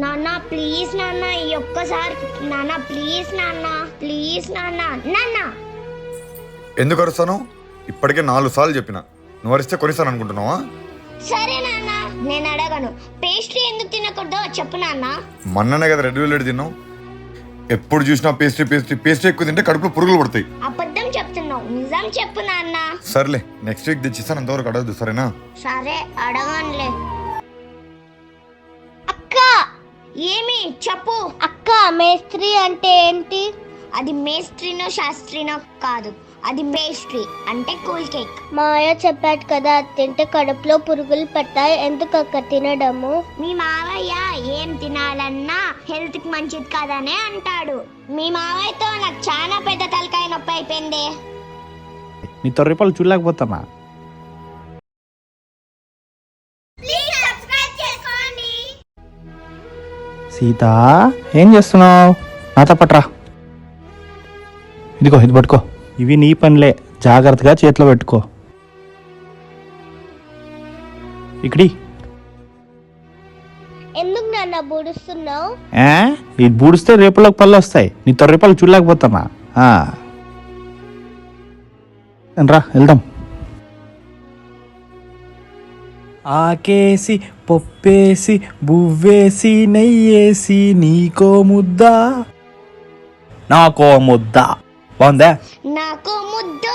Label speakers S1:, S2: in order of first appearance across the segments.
S1: నాన్న ప్లీజ్ నాన్న, ఈ ఒక్కసారి నాన్న ప్లీజ్ నాన్న, ప్లీజ్ నాన్న. నాన్న
S2: ఎందుకు అరుస్తాను? ఇప్పటికే 4 సార్లు చెప్పిన, నువ్వు అరిస్తే కొనిస్తాను అనుకుంటున్నావా?
S1: సరే నాన్న, నేను అడగను. పేస్ట్రీ ఎందుకు తినకూడదో చెప్పు నాన్న.
S2: మొన్ననే కదా రెడ్ వెల్వెట్ తిన్నావు. ఎప్పుడు చూసినా పేస్ట్రీ పేస్ట్రీ పేస్ట్రీ ఎక్కువ తింటే కడుపులో పురుగులు పడతాయి.
S1: అబద్ధం చెప్తున్నావు, నిజం చెప్పు నాన్న.
S2: సర్లే, నెక్స్ట్ వీక్ తెచ్చిస్తాను, అంతవరకు అడగదు సరేనా?
S1: సరే అడగనులే. అక్క ఏమి చెప్పు. అక్క మేస్త్రి అంటే ఏంటి? అది మేస్త్రినో శాస్త్రినో కాదు, అది పేస్ట్రీ అంటే కూల్ కేక్. మాయ చెప్పాడు కదా, తింటే కడుపులో పురుగులు పట్టాయి, ఎందుకక్క తినడము? మీ మావయ్య ఏం తినాలన్నా హెల్త్ కి మంచిది కాదనే అంటాడు. మీ మావయ్యతో నాకు చాలా పెద్ద తలకాయ నొప్పి అయిపోయింది.
S3: నీ తొర్రిపాలు చూడలేకపోతామా? సీత ఏం చేస్తున్నావు? నాతో పట్రా. ఇదిగో ఇది పట్టుకో. ఇవి నీ పనిలే, జాగ్రత్తగా చేతిలో పెట్టుకో. ఇక్కడి
S1: ఎందుకు నాన్న బూడుస్తున్నావు?
S3: ఇది బూడిస్తే రేపులోకి పళ్ళు వస్తాయి. నీ తొర్రిపాలు చూడలేకపోతామా? రా వెళ్దాం. ఆకేసి పప్పేసి బువ్వేసి నెయ్యేసి నీకో ముద్ద నాకో ముద్ద. బాగుందా?
S1: నాకు ముద్దు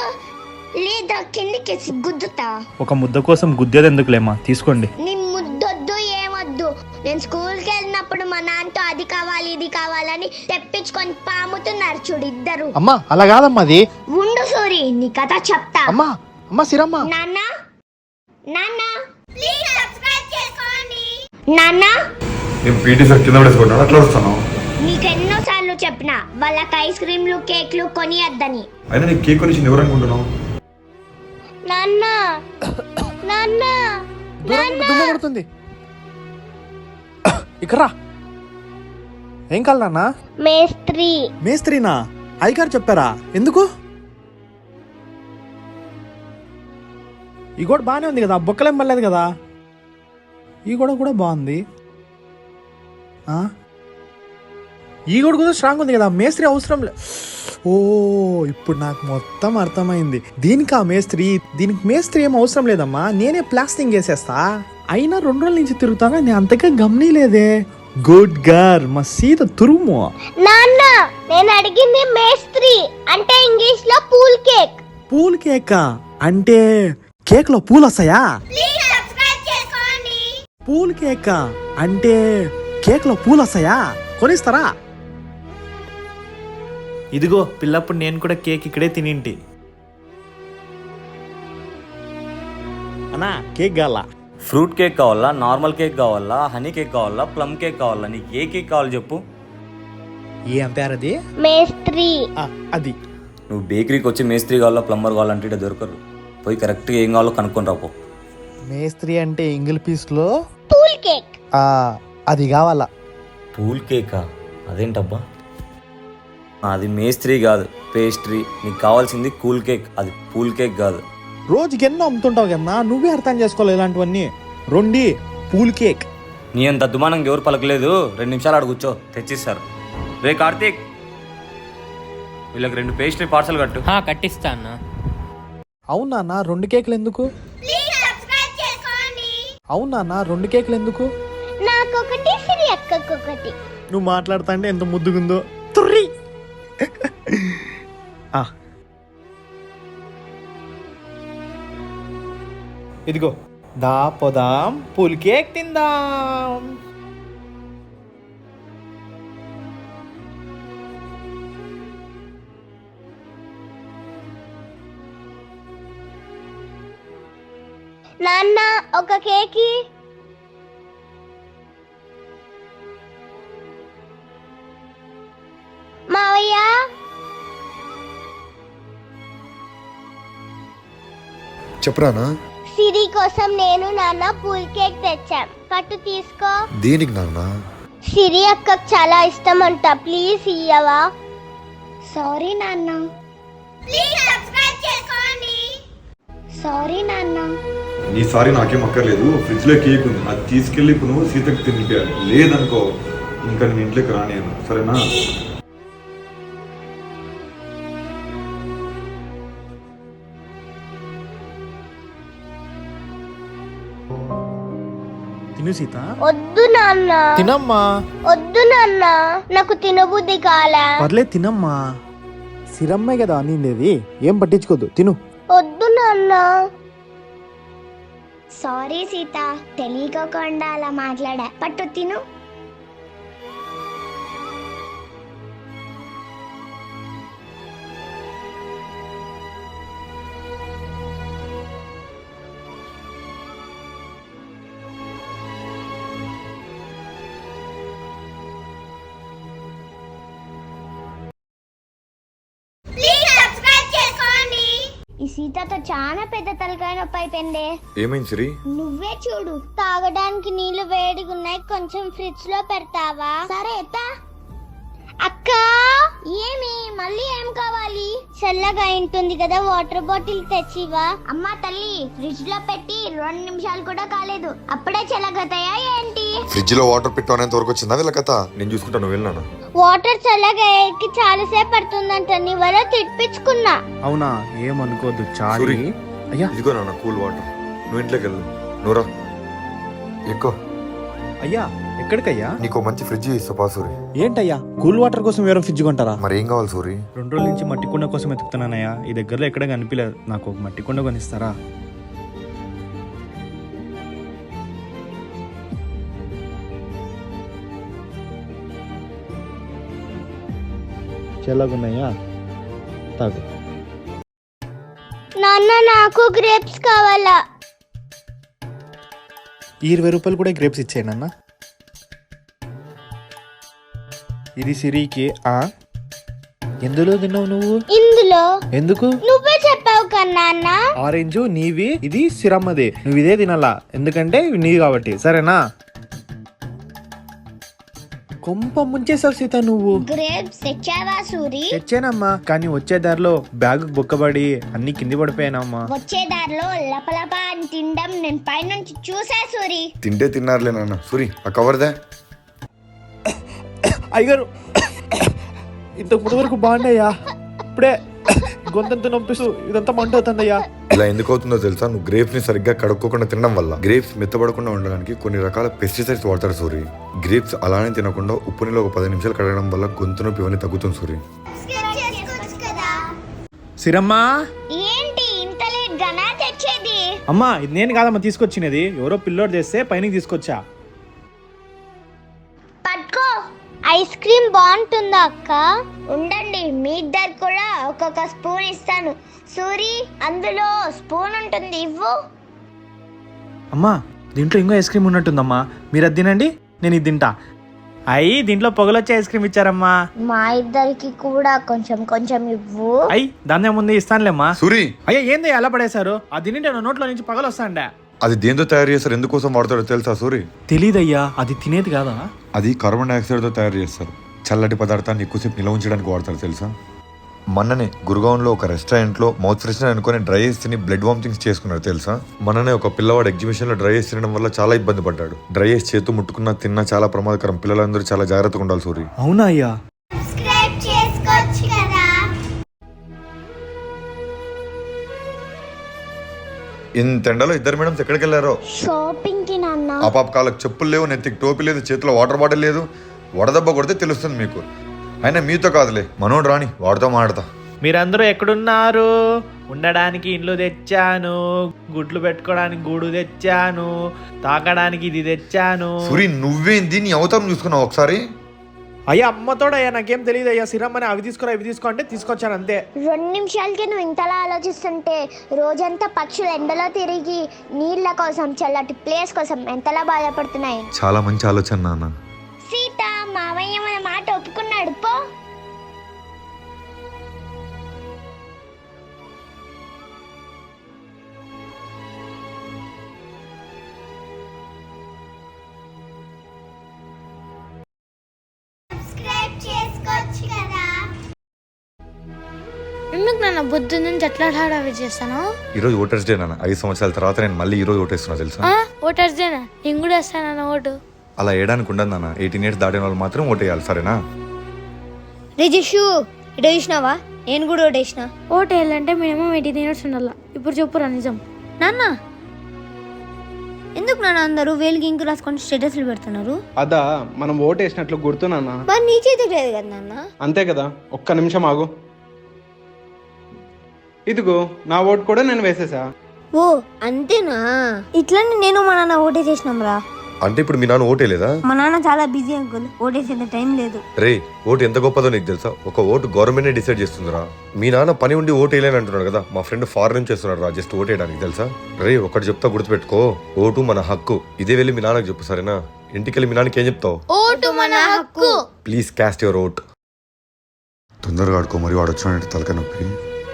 S1: లేదా కిందికేసి గుద్దుతా.
S3: ఒక ముద్ద కోసం గుద్దేది ఎందుకులేమా, తీసుకోండి.
S1: నీ ముద్దొద్దు ఏమొద్దు. నేను స్కూల్కి వెళ్ళినప్పుడు మా నాన్నతో అది కావాలి ఇది కావాలని తెప్పించుకొని పాముతున్నారు చూడు ఇద్దరు.
S4: అమ్మా అలా కాదమ్మా, అది
S1: ఉండు సూరి, నీ కథ చెప్తా.
S4: అమ్మా అమ్మా సిరమ్మ.
S1: నాన్న నాన్న ప్లీజ్ సబ్స్క్రైబ్ చేసుకోండి. నాన్న
S2: నేను పీటీ సార్ కింద పడేసుకుంటాను, అట్లా వస్తాను.
S1: నీకు ఎన్నో సార్లు చెప్పినా వాళ్ళకి ఐస్ క్రీమ్లు కేక్లు కొనియద్దని.
S2: అయినా నీకు కేక్ కొనిచ్చింది ఎవరు అనుకుంటున్నావు?
S1: నాన్న నాన్న
S4: దుమ్మ పడుతుంది. ఇక్కడ ఏం కావాలి నాన్న?
S1: మేస్త్రి.
S4: మేస్త్రీనా? అయ్యగారు చెప్పారా? ఎందుకు? ఈ గోడ బాగానే ఉంది కదా, బొక్కలేం పడలేదు కదా. ఈ గోడ కూడా బాగుంది. ఈ గోడ కూడా స్ట్రాంగ్ ఉంది కదా, మేస్త్రి అవసరం లే. ఓ ఇప్పుడు నాకు మొత్తం అర్థమైంది. దీనికి ఆ మేస్త్రి, దీనికి మేస్త్రి ఏం అవసరం లేదమ్మా, నేనే ప్లాస్టింగ్ వేసేస్తా. అయినా 2 రోజుల నుంచి తిరుగుతాగా, నేను అంతగా గమనీలేదే. గుడ్ గర్, మా సీత తురుము.
S1: నాన్న నేను అడిగింది మేస్త్రి అంటే ఇంగ్లీష్ లో పూల్ కేక్.
S4: పూల్ కేకా? అంటే కేక్ లో పూలు వస్తాయా? పూల్ కేకా? అంటే కేక్ లో పూలు వస్తాయా? కొనిస్తారా?
S3: ఇదిగో పిల్లప్పుడు నేను కూడా కేక్ ఇక్కడే తినింటి.
S4: అన్నా కేక్ కావాలా?
S5: ఫ్రూట్ కేక్ కావాలా, నార్మల్ కేక్ కావాలా, హనీ కేక్ కావాలా, ప్లమ్ కేక్ కావాలా? నీకు ఏ కేక్ కావాలి చెప్పు.
S4: ఏం పేరు అది?
S1: మేస్త్రి.
S4: అది
S5: నువ్వు బేకరీకి వచ్చి మేస్త్రి కావాలా ప్లంబర్ కావాలంటే ఇక్కడ దొరకరు. పోయి కరెక్ట్గా ఏం కావాలో కనుక్కొని రాపో.
S4: మేస్త్రి అంటే ఇంగిల్ పీస్ లో
S1: పూల్ కేక్.
S4: అది కావాలా?
S5: పూల్ కేకా? అదేంటబ్బా? అది మేస్త్రి కాదు, పేస్ట్రీ. నీకు కావాల్సింది కూల్ కేక్, అది పూల్ కేక్ కాదు.
S4: రోజుకి ఎన్నో అమ్ముతుంటావు కన్నా, నువ్వే అర్థం చేసుకోవాలి ఇలాంటివన్నీ. రెండి పూల్ కేక్.
S5: నీ అంత అద్దుమానంగా ఎవరు పలకలేదు. 2 నిమిషాలు ఆడ కూర్చో, తెచ్చిస్తారు. రే కార్తీక్, వీళ్ళకి 2 పేస్ట్రీ పార్సల్ కట్టు.
S6: కట్టిస్తా అన్న.
S4: అవునా 2 కేకులు ఎందుకు? అవునా 2 కేకులు ఎందుకు?
S1: నాకొకటి సిరి అక్కకొకటి.
S4: నువ్వు మాట్లాడుతా అంటే ఎంత ముద్దుగుందో. తుర్రి ఇదిగో దా పోదాం, పూల్ కేక్ తిందాం.
S1: నాన్న ఒక కేకి. మావయ్య
S2: చెప్పరానా?
S1: సిరి కోసం నేను నాన్న పూల్ కేక్ తెచ్చాం, కట్టు తీసుకో.
S2: దేనికి నాన్న?
S1: సిరి అక్కకు చాలా ఇష్టం అంట, ప్లీజ్ ఇయ్యవా? సారీ నాన్న. సారీ నాన్న.
S2: నీ సారీ నాకేం అక్కర్లేదు, ఫ్రిడ్జ్ లో కేక్ ఉంది, అది తీసుకెళ్ళి ఇప్పుడు నువ్వు సీతకి తినిపించాలి. లేదనుకో ఇంకా నేను ఇంట్లోకి రానియను, సరేనా?
S4: తిను సీత.
S1: వద్దు నాన్న.
S4: తినమ్మా.
S1: వద్దు నాన్న, నాకు తినబుద్ధి కాలా.
S4: పర్లేదు తినమ్మా, సిరమ్మే కదా అనిండేది, ఏం పట్టించుకోద్దు, తిను.
S1: వద్దు నాన్న. సారీ సీత, తెలియకోకుండా అలా మాట్లాడా. పట్టు తిను. ఈ సీతతో చాలా పెద్ద తలకాయ నొప్పి అయిపోయింది.
S2: ఏమైంది సిరి?
S1: నువ్వే చూడు. తాగడానికి నీళ్లు వేడిగా ఉన్నాయి, కొంచెం ఫ్రిడ్జ్ లో పెడతావా? సరే ఎత్తా. అక్క, ఏమి మళ్ళీ ఏం కావాలి? చల్లగా ఉంటుంది కదా, వాటర్ బాటిల్ తెచ్చివా. అమ్మా తల్లి, ఫ్రిడ్జ్ లో పెట్టి 2 నిమిషాలు కూడా కాలేదు, అప్పుడే చల్లగతాయా ఏంటి?
S2: ఫ్రిడ్జ్ లో వాటర్ పెట్టి అనేంత వరకు వచ్చిందా వీళ్ళ కథ? నేను చూసుకుంటాను, వెళ్ళినా.
S1: వాటర్ చల్లగా ఎక్కి చాలాసేపు పడుతుందంట, నీ వల్ల తిప్పించుకున్నా.
S4: అవునా, ఏమనుకోద్దు చాలు.
S2: సూరి.
S4: అయ్యా
S2: ఇదిగో నాన్న కూల్ వాటర్, నువ్వు ఇంట్లోకి వెళ్ళు. నూరా ఎక్కువ.
S4: అయ్యా ఎక్కడికయ్యా?
S2: నీకు మంచి ఫ్రిడ్జ్ ఇస్తా పా సూరి.
S4: ఏంటయ్యా, కూల్ వాటర్ కోసం వేరే ఫ్రిడ్జ్ కొంటారా?
S2: మరి ఏం కావాలి సూరి?
S4: 2 రోజుల నుంచి మట్టి కుండ కోసం వెతుకుతున్నానయ్యా, ఈ దగ్గరలో ఎక్కడ కనిపించలేదు, నాకు ఒక మట్టి కుండ కొనిస్తారా? చల్లగున్నాయా, తాగు.
S1: నాన్న, నాకు గ్రేప్స్ కావాలా.
S4: 20 రూపాయలు కూడా గ్రేప్స్ ఇచ్చేయండి అన్న. ఇది సిరికి. ఎందులో తిన్నావు నువ్వు?
S1: ఇందులో.
S4: ఎందుకు?
S1: నువ్వే చెప్పావు కన్నా అన్న.
S4: ఆరెంజ్ నీవి, ఇది సిరమ్మది, నువ్వు ఇదే తినాలా, ఎందుకంటే ఇవి నీవి కాబట్టి, సరేనా? కొంప ముంచేసావు సీత నువ్వు.
S1: గ్రేప్స్ తెచ్చావా సూరి?
S4: తెచ్చానమ్మా, కానీ వచ్చే దారిలో బ్యాగ్ బొక్కబడి అన్ని కింది పడిపోయానమ్మా.
S1: వచ్చే దారిలో లపలప అని తినడం నేను పైనుంచి చూసా సూరి.
S2: తింటే తిన్నారులే నాన్న. సూరి, ఆ కవర్దా?
S4: అయ్యారు ఇంతకు ముందు వరకు బాగున్నాయ్యా, ఇప్పుడే గొంతంత నొప్పిస్తూ ఇదంతా మంట అవుతుందయ్యా.
S2: ఇలా ఎందుకు అవుతుందో తెలుసా? నువ్వు గ్రేప్స్ ని సరిగ్గా కడుక్కోకుండా తినడం వల్ల. గ్రేప్స్ మెత్తబడకుండా ఉండడానికి కొన్ని రకాల పెస్టిసైడ్స్ వాడతారు సూరి. గ్రేప్స్ అలానే తినకుండా ఉప్పు నీళ్ళు ఒక 10 నిమిషాలు కడగడం వల్ల గొంతు నొప్పి ఇవన్నీ తగ్గుతుంది సూరి.
S4: సిరమ్మా,
S1: ఏంటి ఇంత లేట్ గానా తెచ్చేది?
S4: అమ్మా ఇది నేను కాదమ్మా తీసుకొచ్చినది, ఎవరో పిల్లోడు తెస్తే పైనకి తీసుకొచ్చా.
S1: పట్టుకో. ఐస్ క్రీమ్ బాగుంటుందా అక్క? ఉండండి, మీ ఇద్దరు కూడా ఒక్కొక్క స్పూన్ ఇస్తాను. సూరి, అందులో స్పూన్ ఉంటుంది, ఇవ్వు.
S4: అమ్మా దీంట్లో ఇంకో ఐస్ క్రీమ్ ఉన్నట్టుందమ్మా, మీరు అది తినండి, నేను ఇది తింటా. అయ్యి దీంట్లో పొగలొచ్చే ఐస్ క్రీమ్ ఇచ్చారమ్మా.
S1: మా ఇద్దరికి కూడా కొంచెం కొంచెం ఇవ్వు.
S4: అయ్యి దాని ముందు ఇస్తానులేమ్మా.
S2: సూరి,
S4: అయ్యా ఏంది అలా పడేశారు, అది తింటే నా నోట్లో నుంచి పగలు వస్తాండా.
S2: అది దేంతో తయారు చేస్తారు, ఎందుకోసం వాడతారో తెలుసా సూరి?
S4: తెలీదయ్యా, అది తినేది కాదా?
S2: అది కార్బన్ డైఆక్సైడ్ తో తయారు చేస్తారు. చల్లటి పదార్థాన్ని ఎక్కువసేపు నిల్వ ఉంచడానికి వాడతారు తెలుసా? మొన్ననే గురుగావ్లో ఒక రెస్టారెంట్ లో మౌత్ ఫ్రెషనర్ అనుకుని డ్రై ఐస్ తిని బ్లడ్ వామిటింగ్స్ చేసుకున్నారు తెలుసా? మొన్ననే ఒక పిల్లవాడు ఎగ్జిబిషన్ లో డ్రై ఐస్ తినడం వల్ల చాలా ఇబ్బంది పడ్డాడు. డ్రై ఐస్ చేతు ముట్టుకున్నా తిన్నా చాలా ప్రమాదకరం. పిల్లలందరూ చాలా జాగ్రత్తగా ఉండాలి సూరి.
S4: అవునా అయ్యా?
S1: సబ్స్క్రైబ్ చేసుకోవచ్చు కదా.
S2: ఇంత ఎండలో ఇద్దరు మేడమ్స్ ఎక్కడికి వెళ్ళారో?
S1: షాపింగ్ కి నాన్న.
S2: ఆ పాప కాళ్ళకి చెప్పులు లేవు, నెత్తికి టోపీ లేదు, చేతిలో వాటర్ బాటిల్ లేదు. వడదెబ్బ కొడితే తెలుస్తుంది మీకు. అయినా మీతో కాదులే, మనోడు రాని వాడితో మాడతా.
S4: మీరందరూ ఎక్కడున్నారు? ఉండడానికి ఇండ్లు తెచ్చాను, గుడ్లు పెట్టుకోవడానికి గూడు తెచ్చాను, తాగడానికి ఇది తెచ్చాను.
S2: సూరి, నువ్వేంది నీ అవతారం చూసుకున్నావు ఒకసారి?
S4: అయ్యా అమ్మతోడయ్యా, నాకేం తెలియదు అయ్యా. సిరమ్మని అవి తీసుకురా ఇవి తీసుకో అంటే తీసుకొచ్చాను అంతే.
S1: 2 నిమిషాలకి నువ్వు ఇంతలా ఆలోచిస్తుంటే రోజంతా పక్షులు ఎండలో తిరిగి నీళ్ళ కోసం, చల్లటి ప్లేస్ కోసం ఎంతలా బాధపడుతున్నాయి.
S2: చాలా మంచి ఆలోచన నాన్న.
S1: సీత, మావయ్య మన మాట ఒప్పుకున్నాడు పో.
S6: ఎందుకు నాన్న బుద్ధి నుంచి ఎట్లా హడావిడి చేస్తాను?
S2: ఈరోజు ఓటర్స్ డే నాన్న. 5 సంవత్సరాల తర్వాత నేను మళ్ళీ ఈ రోజు ఓటేస్తున్నా తెలుసా.
S6: ఓటర్స్ డేనా? నేను కూడా వేస్తానన్న ఓటు.
S2: అలా వేయడానికి ఉండదు నాన్న. 18 ఇయర్స్ దాటిన వాళ్ళు మాత్రం ఓటేయాలి, సరేనా?
S1: రిజిషు ఇటు చూసినావా? నేను కూడా ఓటేసిన.
S6: ఓటు వేయాలంటే మినిమం 18 ఇయర్స్ ఉండాల. ఇప్పుడు చెప్పురా నిజం.
S1: నాన్న ఎందుకు నాన్న అందరూ వేలికి ఇంకు రాసుకొని స్టేటస్లు పెడుతున్నారు?
S7: అదా మనం ఓటేసినట్లు గుర్తు నాన్న.
S1: మరి నీ చేతికి లేదు కదా నాన్న.
S7: అంతే కదా, ఒక్క నిమిషం ఆగు. ఇదిగో నా ఓటు కూడా నేను వేసేసా.
S1: ఓ అంతేనా? ఇట్లనే నేను మా నాన్న ఓటేసేసినాం రా.
S2: అంటే ఇప్పుడు మీ నాన్న ఓటేలేదా?
S1: మా నాన్న చాలా బిజీ అంకుల్, ఓటేసేంత టైం లేదు.
S2: రే, ఓటు ఎంత గొప్పదో నీకు తెలుసా? ఒక ఓటు గవర్నమెంట్ డిసైడ్ చేస్తుందిరా. మీ నాన్న పని ఉండి ఓటు వేయలేని అంటున్నాడు కదా. మా ఫ్రెండ్ ఫారెన్ నుంచి చేస్తున్నాడు రా జస్ట్ ఓటు వేయడానికి, తెలుసా? రే, ఒకటి చెప్తా గుర్తుపెట్టుకో, ఓటు మన హక్కు. ఇదే వెళ్ళి మీ నాన్నకి చెప్పు, సరేనా? ఇంటికి వెళ్ళి మీ నాన్నకి ఏం చెప్తావు?
S6: ఓటు మన హక్కు.
S2: Please caste your vote. తొందరగా ఆడుకో, మరి వాడు వచ్చినట్టు తలక నొప్పి.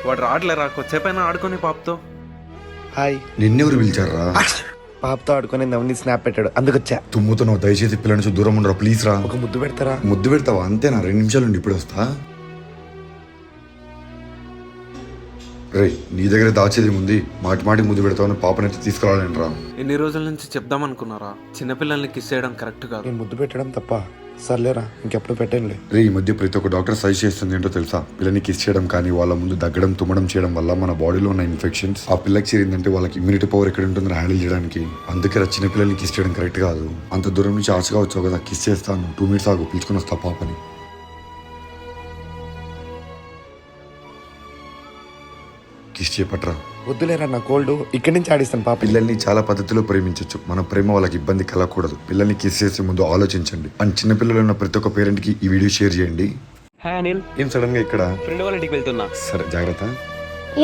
S7: వాడు రావట్లేరా, కొద్దిసేపైనా ఆడుకొని పాపతో.
S4: హాయ్.
S2: నిన్నెవరు పిలిచారా?
S4: పాపతో ఆడుకొని నవ్వుని స్నాప్ పెట్టాడు, అందుకొచ్చా.
S2: తుమ్ముతున్నావు, దయచేసి పిల్లల నుంచి దూరం ఉండరా ప్లీజ్ రా.
S4: ఒక ముద్దు పెడతారా?
S2: ముద్దు పెడతావా? అంతేనా? 2 నిమిషాలు ఉండి ఇప్పుడు వస్తా. రే, నీ దగ్గర దాచేది ఉంది, మాటి మాటికి ముద్దు పెడతావని పాపనైతే తీసుకురాలేంట్రా.
S7: ఎన్ని రోజుల నుంచి చెప్దాం అనుకున్నారా, చిన్నపిల్లల్ని కిస్ చేయడం కరెక్ట్ కాదు.
S4: నేను ముద్దు పెట్టడం తప్ప? సర్లేరా, ఇంకెప్పుడు పెట్టండి.
S2: రే, ఈ మధ్య ప్రతి ఒక్క డాక్టర్ సజెస్ట్ చేస్తుంది ఏంటో తెలుసా? పిల్లని కిస్ చేయడం కానీ వాళ్ళ ముందు దగ్గడం తుమ్మడం చేయడం వల్ల మన బాడీలో ఉన్న ఇన్ఫెక్షన్స్ ఆ పిల్లకి చేరిందంటే వాళ్ళకి ఇమ్యూనిటీ పవర్ ఎక్కడ ఉంటుందో హ్యాండిల్ చేయడానికి. అందుకే చిన్న పిల్లల్ని కిస్ చేయడం కరెక్ట్ కాదు. అంత దూరం నుంచి ఆశగా వచ్చావు కదా, కిస్ చేస్తాను, 2 మినిట్స్ ఆగు, పిలుచుకొని వస్తా పాపని. కిస్ చేయపట్రా.
S4: వద్దులేరా, నా కోల్డ్. ఇక్కడి నుంచి ఆడిస్తాను పాప.
S2: పిల్లల్ని చాలా పద్ధతిలో ప్రేమించవచ్చు. మన ప్రేమ వాళ్ళకి ఇబ్బంది కలగకూడదు. పిల్లల్ని కిస్ చేసే ముందు ఆలోచించండి. అండ్ చిన్న పిల్లలు ఉన్న ప్రతి ఒక్క పేరెంట్ కి ఈ వీడియో షేర్ చేయండి.
S8: హాయ్ అనిల్,
S2: ఏం సడన్ గా ఇక్కడ?
S8: ఫ్రెండ్ వాళ్ళ ఇంటికి వెళ్తున్నా.
S2: సరే, జాగ్రత్త.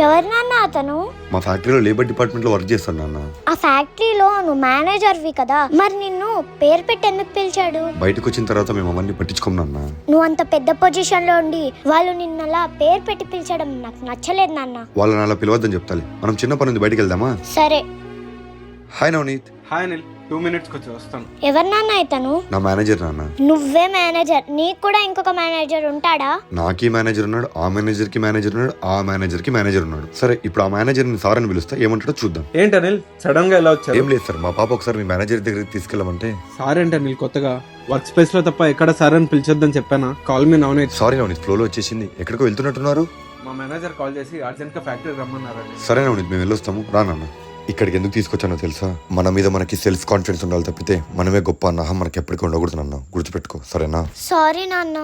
S1: ఎవరు నాన్న అతను?
S2: మా ఫ్యాక్టరీలో లేబర్ డిపార్ట్మెంట్ లో వర్క్ చేస్తాను నాన్న.
S1: ఆ ఫ్యాక్టరీలో నువ్వు మేనేజర్వి కదా, మరి నిన్ను పేరు పెట్టి ఎందుకు పిలిచాడు?
S2: బయటకు వచ్చిన తర్వాత మేము అవన్నీ పట్టించుకోం నాన్న.
S1: నువ్వు అంత పెద్ద పొజిషన్ లో ఉండి వాళ్ళు నిన్నలా పేరు పెట్టి పిలిచడం నాకు నచ్చలేదు నాన్న.
S2: వాళ్ళని అలా పిలవద్దని చెప్తాలి. మనం చిన్న పని ఉంది, బయటికి వెళ్దామా?
S1: సరే.
S2: Hi Navneet.
S7: Hi Anil, 2 minutes వచ్చి వస్తాను.
S1: ఎవరు నాన్న ఇతను?
S2: నా మేనేజర్ నాన్న.
S1: నువ్వే మేనేజర్? నీకు కూడా ఇంకొక మేనేజర్ ఉంటాడా?
S2: నాకీ మేనేజర్ ఉన్నాడు, ఆ మేనేజర్ కి మేనేజర్ ఉన్నాడు, ఆ మేనేజర్ కి మేనేజర్ ఉన్నాడు. సరే, ఇప్పుడు ఆ మేనేజర్ ని సార్ అని పిలుస్తా, ఏమంటాడో చూద్దాం.
S7: ఏంటి అనిల్ సడన్ గా ఎలా వచ్చారు?
S2: ఏం లేదు సార్, మా పాప ఒకసారి మీ మేనేజర్ దగ్గరికి తీసుకెళ్ళమంటే.
S7: సార్ ఏంటి అనిల్ కొత్తగా? వర్క్ స్పేస్ లో తప్ప ఎక్కడ సార్ అని పిలిచొద్దని చెప్పానా? Call me Navneet.
S2: Sorry Navneet, ఫ్లోలో వచ్చేసింది. ఎక్కడికో వెళ్తున్నట్టున్నారు.
S7: మా మేనేజర్ కాల్ చేసి అర్జెంట్ గా ఫ్యాక్టరీ రమ్మన్నారండి.
S2: సరే నవనీత్, మేము వెళ్ళొస్తాము, రా నాన్న. ఇక్కడికి ఎందుకు తీసుకొచ్చానో తెలుసా? మన మీద మనకి సెల్ఫ్ కాన్ఫిడెన్స్ ఉండాలి తప్పితే మనమే గొప్ప అన్న మనకి ఎప్పటికీ ఉండకూడదు నాన్న, గుర్తుపెట్టుకో, సరేనా?
S1: సారీ నాన్న.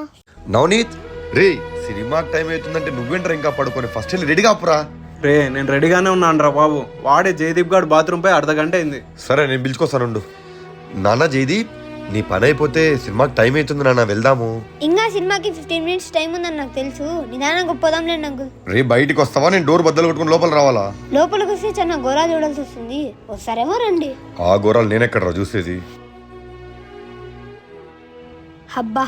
S2: నవనీత్, రే, సినిమాకి టైం అవుతుందంటే నువ్వేంట్రా ఇంకా పడుకొని? ఫస్ట్ వెళ్ళి రెడీగా అప్పురా.
S7: రే, నేను రెడీగానే ఉన్నాను రా బాబు. వాడే జయదీప్ గారు బాత్రూమ్ పై అర్ధగంట అయింది.
S2: సరే, నేను పిలుచుకొస్తానుండు. నాన్న జయదీప్, నీ పని అయిపోతే సినిమాకి టైం అవుతుంది నాన్న, వెళ్దాము.
S1: ఇంకా సినిమాకి 15 మినిట్స్ టైం ఉందని నాకు తెలుసు. నిదానంగా పోదాంలేండి అంకుల్.
S2: రే, బయటికి వస్తావా? నేను డోర్ బద్దలు కొట్టుకుని లోపల రావాలా?
S1: లోపలికి వస్తే చాలా గోరా చూడాల్సి వస్తుంది. ఒకసారేమో రండి.
S2: ఆ ఘోరాలు నేనెక్కడరా చూసేది?
S1: అబ్బా,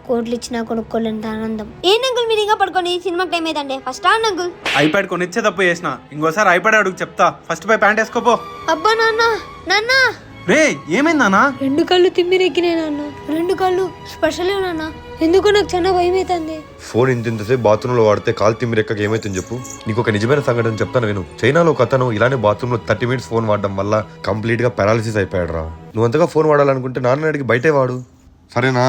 S1: కోట్లు ఇచ్చినా కొనుక్కోలేంత ఆనందం. ఏంటి అంకుల్ మీరు ఇంకా పడుకొని? సినిమాకి టైం అవుతుందండి, ఫస్ట్ ఆన్ అంకుల్.
S7: ఐప్యాడ్ కొనిచ్చే తప్పు చేసిన, ఇంకోసారి ఐప్యాడ్ అడుగు చెప్తా. ఫస్ట్ పై ప్యాంట్ వేసుకోపో.
S1: అబ్బా నాన్న, నాన్న.
S7: రే, ఏమైందానా?
S6: 2 కళ్ళు తిమ్మిరెక్కినాయి నాన్న. 2 కళ్ళు స్పెషల్ నాన్న. ఎందుకో నాకు చాలా భయం అవుతుంది.
S2: ఫోన్ ఇంతసేపు బాత్రూమ్ లో వాడితే కాలు తిమ్మిరెక్కకి ఏమైతుంది చెప్పు? నీకు ఒక నిజమైన సంఘటన చెప్తాను విను. చైనాలో ఒక అతను ఇలానే బాత్రూమ్ లో 30 మినిట్స్ ఫోన్ వాడడం వల్ల కంప్లీట్ గా పారాలిసిస్ అయిపోయాడు రా. నువ్వు అంతగా ఫోన్ వాడాలనుకుంటే నాన్న అడిగి బయటే వాడు, సరేనా?